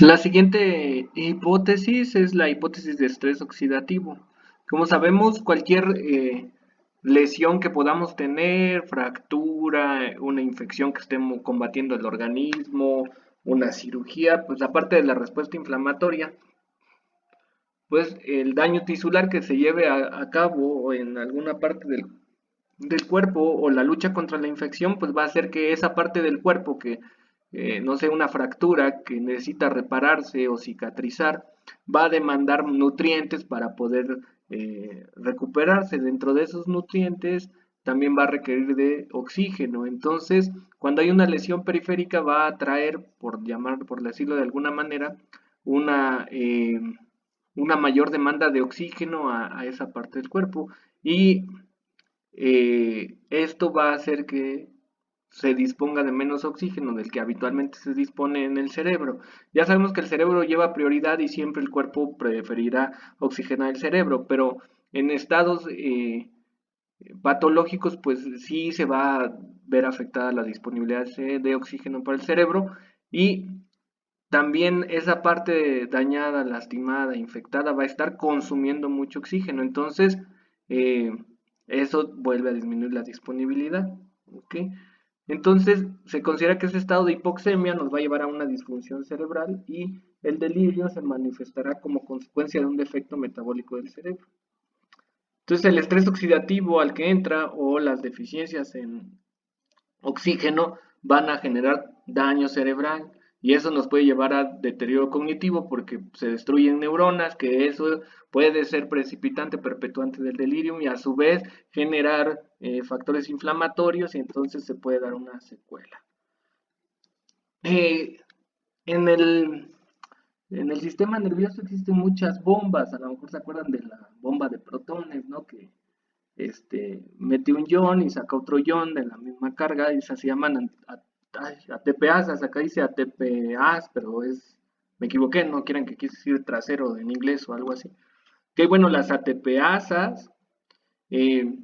La siguiente hipótesis es la hipótesis de estrés oxidativo. Como sabemos, cualquier lesión que podamos tener, fractura, una infección que estemos combatiendo el organismo, una cirugía, pues aparte de la respuesta inflamatoria, pues el daño tisular que se lleve a cabo en alguna parte del cuerpo o la lucha contra la infección, pues va a hacer que esa parte del cuerpo que, no sé, una fractura que necesita repararse o cicatrizar, va a demandar nutrientes para poder recuperarse. Dentro de esos nutrientes también va a requerir de oxígeno. Entonces, cuando hay una lesión periférica va a traer, por decirlo de alguna manera, una, eh, una mayor demanda de oxígeno a esa parte del cuerpo. Y esto va a hacer que se disponga de menos oxígeno del que habitualmente se dispone en el cerebro. Ya sabemos que el cerebro lleva prioridad y siempre el cuerpo preferirá oxigenar el cerebro, pero en estados patológicos pues sí se va a ver afectada la disponibilidad de oxígeno para el cerebro y también esa parte dañada, lastimada, infectada va a estar consumiendo mucho oxígeno. Entonces, eh, eso vuelve a disminuir la disponibilidad. ¿Ok? Entonces, se considera que ese estado de hipoxemia nos va a llevar a una disfunción cerebral y el delirio se manifestará como consecuencia de un defecto metabólico del cerebro. Entonces, el estrés oxidativo al que entra o las deficiencias en oxígeno van a generar daño cerebral y eso nos puede llevar a deterioro cognitivo porque se destruyen neuronas, que eso puede ser precipitante, perpetuante del delirium y a su vez generar factores inflamatorios y entonces se puede dar una secuela. Eh, en el en el sistema nervioso existen muchas bombas, a lo mejor se acuerdan de la bomba de protones, ¿no? Que mete un ion y saca otro ion de la misma carga y esas se llaman ATPasas, acá dice ATPas, pero me equivoqué, no quieren que quise decir trasero en inglés o algo así. Que bueno, las ATPasas eh,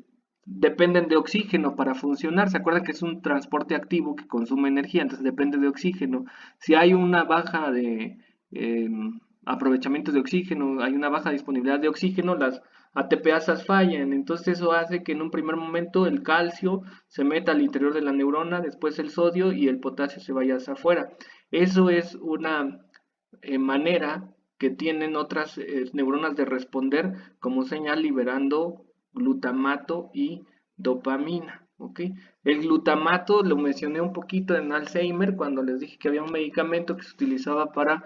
dependen de oxígeno para funcionar. ¿Se acuerdan que es un transporte activo que consume energía? Entonces depende de oxígeno. Si hay una baja de eh, aprovechamiento de oxígeno, hay una baja disponibilidad de oxígeno, las ATPasas fallan. Entonces eso hace que en un primer momento el calcio se meta al interior de la neurona, después el sodio y el potasio se vaya hacia afuera. Eso es una manera que tienen otras neuronas de responder como señal liberando glutamato y dopamina. ¿Ok? El glutamato lo mencioné un poquito en Alzheimer cuando les dije que había un medicamento que se utilizaba para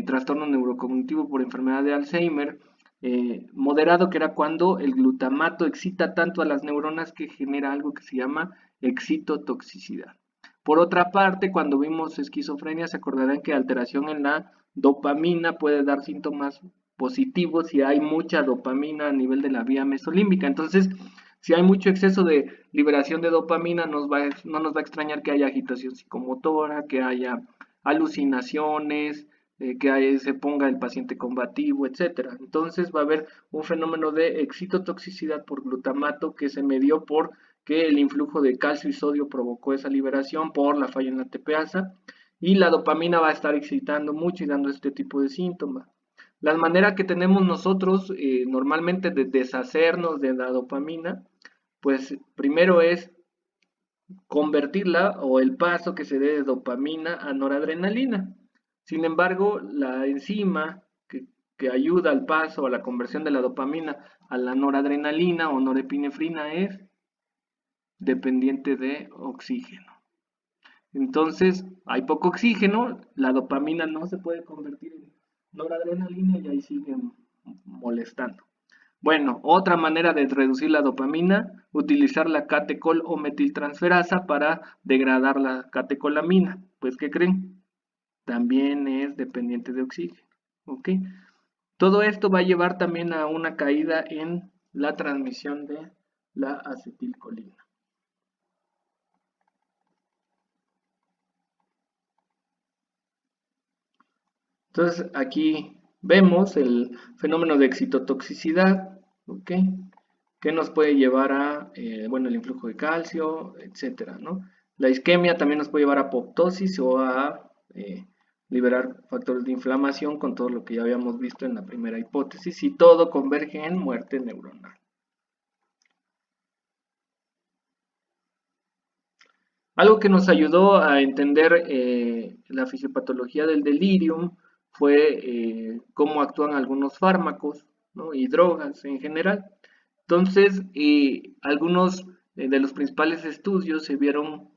trastorno neurocognitivo por enfermedad de Alzheimer, moderado, que era cuando el glutamato excita tanto a las neuronas que genera algo que se llama excitotoxicidad. Por otra parte, cuando vimos esquizofrenia, se acordarán que alteración en la dopamina puede dar síntomas positivos si hay mucha dopamina a nivel de la vía mesolímbica. Entonces, si hay mucho exceso de liberación de dopamina, no nos va a extrañar que haya agitación psicomotora, que haya alucinaciones, se ponga el paciente combativo, etcétera. Entonces va a haber un fenómeno de excitotoxicidad por glutamato que se medió por que el influjo de calcio y sodio provocó esa liberación por la falla en la tepeasa y la dopamina va a estar excitando mucho y dando este tipo de síntomas. La manera que tenemos nosotros normalmente de deshacernos de la dopamina, pues primero es convertirla o el paso que se dé de dopamina a noradrenalina. Sin embargo, la enzima que ayuda al paso, a la conversión de la dopamina a la noradrenalina o norepinefrina es dependiente de oxígeno. Entonces, hay poco oxígeno, la dopamina no se puede convertir en noradrenalina y ahí sigue molestando. Bueno, otra manera de reducir la dopamina, utilizar la catecol o metiltransferasa para degradar la catecolamina. Pues, ¿qué creen? También es dependiente de oxígeno. ¿Ok? Todo esto va a llevar también a una caída en la transmisión de la acetilcolina. Entonces aquí vemos el fenómeno de excitotoxicidad, ¿ok? Que nos puede llevar a, bueno, el influjo de calcio, etcétera, ¿no? La isquemia también nos puede llevar a apoptosis o a liberar factores de inflamación con todo lo que ya habíamos visto en la primera hipótesis y todo converge en muerte neuronal. Algo que nos ayudó a entender la fisiopatología del delirium fue cómo actúan algunos fármacos, ¿no? Y drogas en general. Entonces, algunos de los principales estudios se vieron,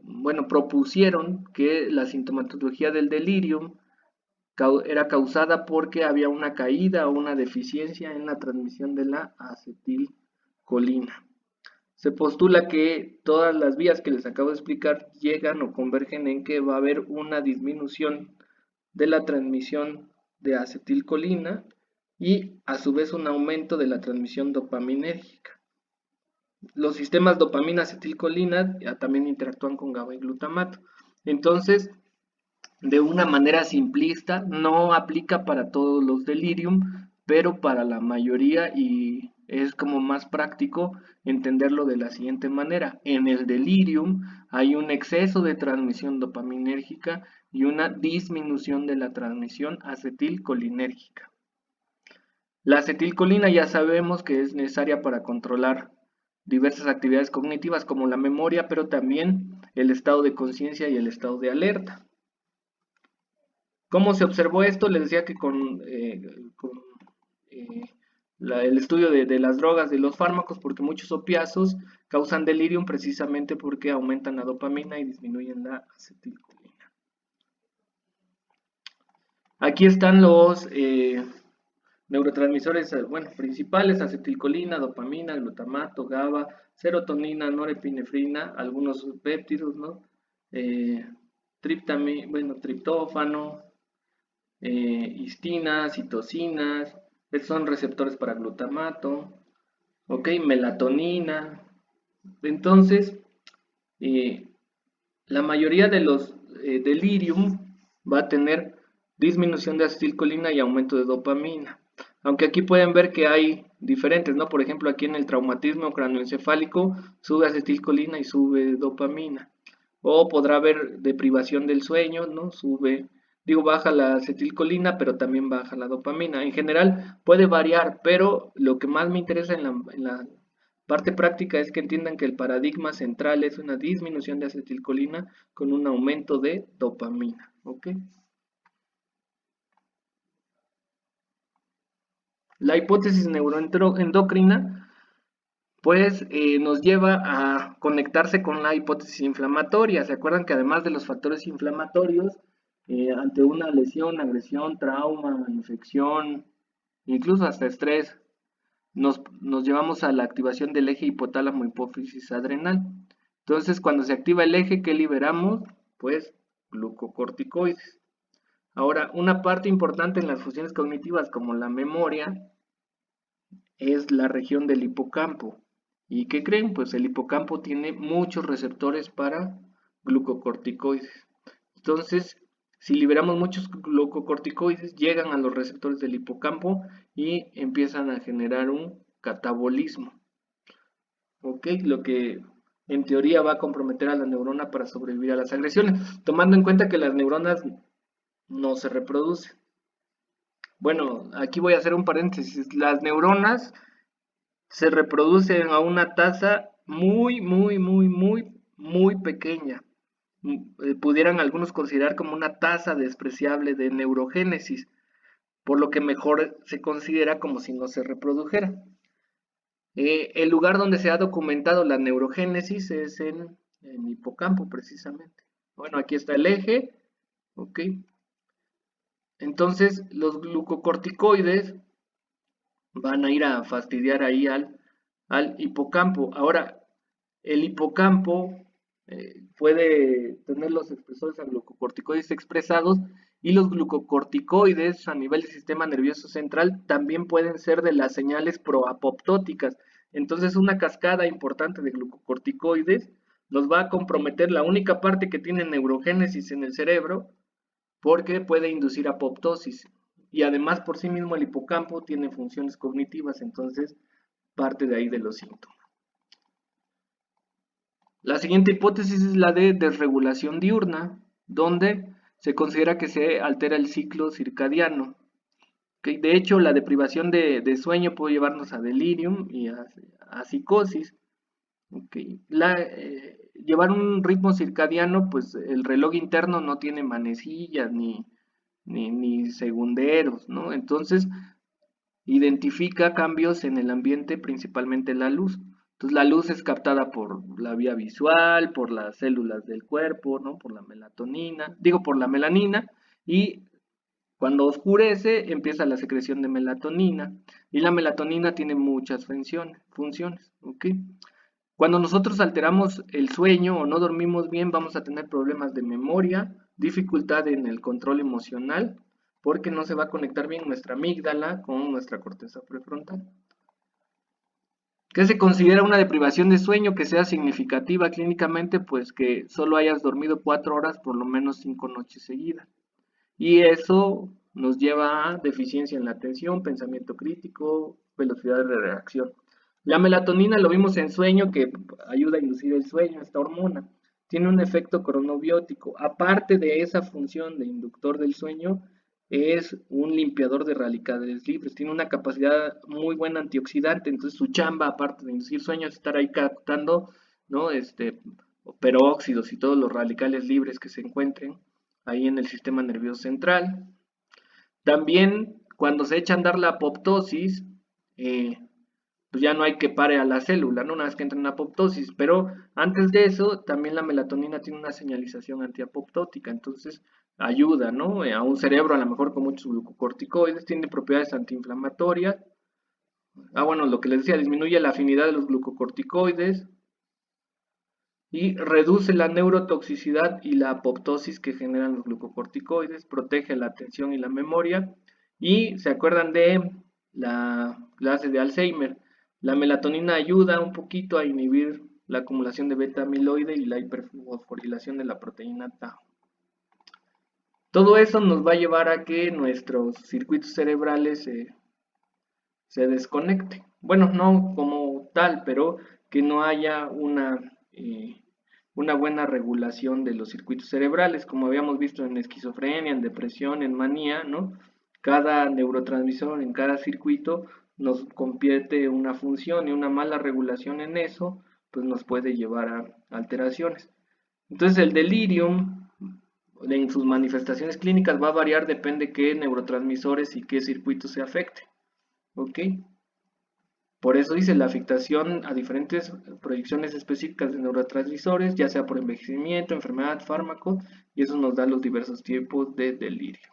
bueno, propusieron que la sintomatología del delirium era causada porque había una caída o una deficiencia en la transmisión de la acetilcolina. Se postula que todas las vías que les acabo de explicar llegan o convergen en que va a haber una disminución de la transmisión de acetilcolina y a su vez un aumento de la transmisión dopaminérgica. Los sistemas dopamina-acetilcolina también interactúan con GABA y glutamato. Entonces, de una manera simplista, no aplica para todos los delirium, pero para la mayoría y es como más práctico entenderlo de la siguiente manera. En el delirium hay un exceso de transmisión dopaminérgica y una disminución de la transmisión acetilcolinérgica. La acetilcolina ya sabemos que es necesaria para controlar diversas actividades cognitivas como la memoria, pero también el estado de conciencia y el estado de alerta. ¿Cómo se observó esto? Les decía que con el estudio de las drogas, de los fármacos, porque muchos opiáceos causan delirium precisamente porque aumentan la dopamina y disminuyen la acetilcolina. Aquí están los neurotransmisores bueno, principales: acetilcolina, dopamina, glutamato, GABA, serotonina, norepinefrina, algunos péptidos, ¿no? Triptófano, histinas, citocinas, estos son receptores para glutamato, ok, melatonina. Entonces, la mayoría de los delirium va a tener disminución de acetilcolina y aumento de dopamina. Aunque aquí pueden ver que hay diferentes, ¿no? Por ejemplo, aquí en el traumatismo cráneoencefálico sube acetilcolina y sube dopamina. O podrá haber deprivación del sueño, ¿no? Baja la acetilcolina, pero también baja la dopamina. En general puede variar, pero lo que más me interesa en la parte práctica es que entiendan que el paradigma central es una disminución de acetilcolina con un aumento de dopamina, ¿ok? La hipótesis neuroendocrina pues nos lleva a conectarse con la hipótesis inflamatoria. ¿Se acuerdan que además de los factores inflamatorios, ante una lesión, agresión, trauma, infección, incluso hasta estrés, nos llevamos a la activación del eje hipotálamo hipófisis adrenal? Entonces, cuando se activa el eje, ¿qué liberamos? Pues glucocorticoides. Ahora, una parte importante en las funciones cognitivas como la memoria es la región del hipocampo. ¿Y qué creen? Pues el hipocampo tiene muchos receptores para glucocorticoides. Entonces, si liberamos muchos glucocorticoides, llegan a los receptores del hipocampo y empiezan a generar un catabolismo. ¿Ok? Lo que en teoría va a comprometer a la neurona para sobrevivir a las agresiones, tomando en cuenta que las neuronas no se reproducen. Bueno, aquí voy a hacer un paréntesis. Las neuronas se reproducen a una tasa muy pequeña. Pudieran algunos considerar como una tasa despreciable de neurogénesis, por lo que mejor se considera como si no se reprodujera. El lugar donde se ha documentado la neurogénesis es en hipocampo, precisamente. Bueno, aquí está el eje, ok. Entonces, los glucocorticoides van a ir a fastidiar ahí al hipocampo. Ahora, el hipocampo puede tener los expresores a glucocorticoides expresados y los glucocorticoides a nivel del sistema nervioso central también pueden ser de las señales proapoptóticas. Entonces, una cascada importante de glucocorticoides nos va a comprometer la única parte que tiene neurogénesis en el cerebro porque puede inducir apoptosis. Y además por sí mismo el hipocampo tiene funciones cognitivas, entonces parte de ahí de los síntomas. La siguiente hipótesis es la de desregulación diurna. donde se considera que se altera el ciclo circadiano. ¿Ok? De hecho, la deprivación de sueño puede llevarnos a delirium y a psicosis. ¿Ok? Llevar un ritmo circadiano, pues el reloj interno no tiene manecillas ni segunderos, ¿no? Entonces, identifica cambios en el ambiente, principalmente la luz. Entonces, la luz es captada por la vía visual, por las células del cuerpo, ¿no? Por la melatonina, digo, por la melanina, y cuando oscurece empieza la secreción de melatonina, y la melatonina tiene muchas funciones, ¿ok? Cuando nosotros alteramos el sueño o no dormimos bien, vamos a tener problemas de memoria, dificultad en el control emocional, porque no se va a conectar bien nuestra amígdala con nuestra corteza prefrontal. ¿Qué se considera una deprivación de sueño que sea significativa clínicamente? Pues que solo hayas dormido 4 horas por lo menos 5 noches seguidas. Y eso nos lleva a deficiencia en la atención, pensamiento crítico, velocidad de reacción. La melatonina lo vimos en sueño, que ayuda a inducir el sueño, esta hormona. Tiene un efecto cronobiótico. Aparte de esa función de inductor del sueño, es un limpiador de radicales libres. Tiene una capacidad muy buena antioxidante. Entonces su chamba, aparte de inducir sueño, es estar ahí captando, ¿no? Peróxidos y todos los radicales libres que se encuentren ahí en el sistema nervioso central. También cuando se echa a andar la apoptosis, eh, pues ya no hay que pare a la célula, ¿no? Una vez que entra en apoptosis, pero antes de eso también la melatonina tiene una señalización antiapoptótica, entonces ayuda, ¿no? A un cerebro a lo mejor con muchos glucocorticoides, tiene propiedades antiinflamatorias. Bueno, lo que les decía, disminuye la afinidad de los glucocorticoides, y reduce la neurotoxicidad y la apoptosis que generan los glucocorticoides, protege la atención y la memoria. Y se acuerdan de la clase de Alzheimer, la melatonina ayuda un poquito a inhibir la acumulación de beta amiloide y la hiperfosforilación de la proteína tau. Todo eso nos va a llevar a que nuestros circuitos cerebrales se desconecten. Bueno, no como tal, pero que no haya una buena regulación de los circuitos cerebrales, como habíamos visto en esquizofrenia, en depresión, en manía, ¿no? Cada neurotransmisor en cada circuito nos compete una función y una mala regulación en eso, pues nos puede llevar a alteraciones. Entonces el delirium en sus manifestaciones clínicas va a variar, depende qué neurotransmisores y qué circuitos se afecten. ¿Ok? Por eso dice la afectación a diferentes proyecciones específicas de neurotransmisores, ya sea por envejecimiento, enfermedad, fármaco, y eso nos da los diversos tipos de delirio.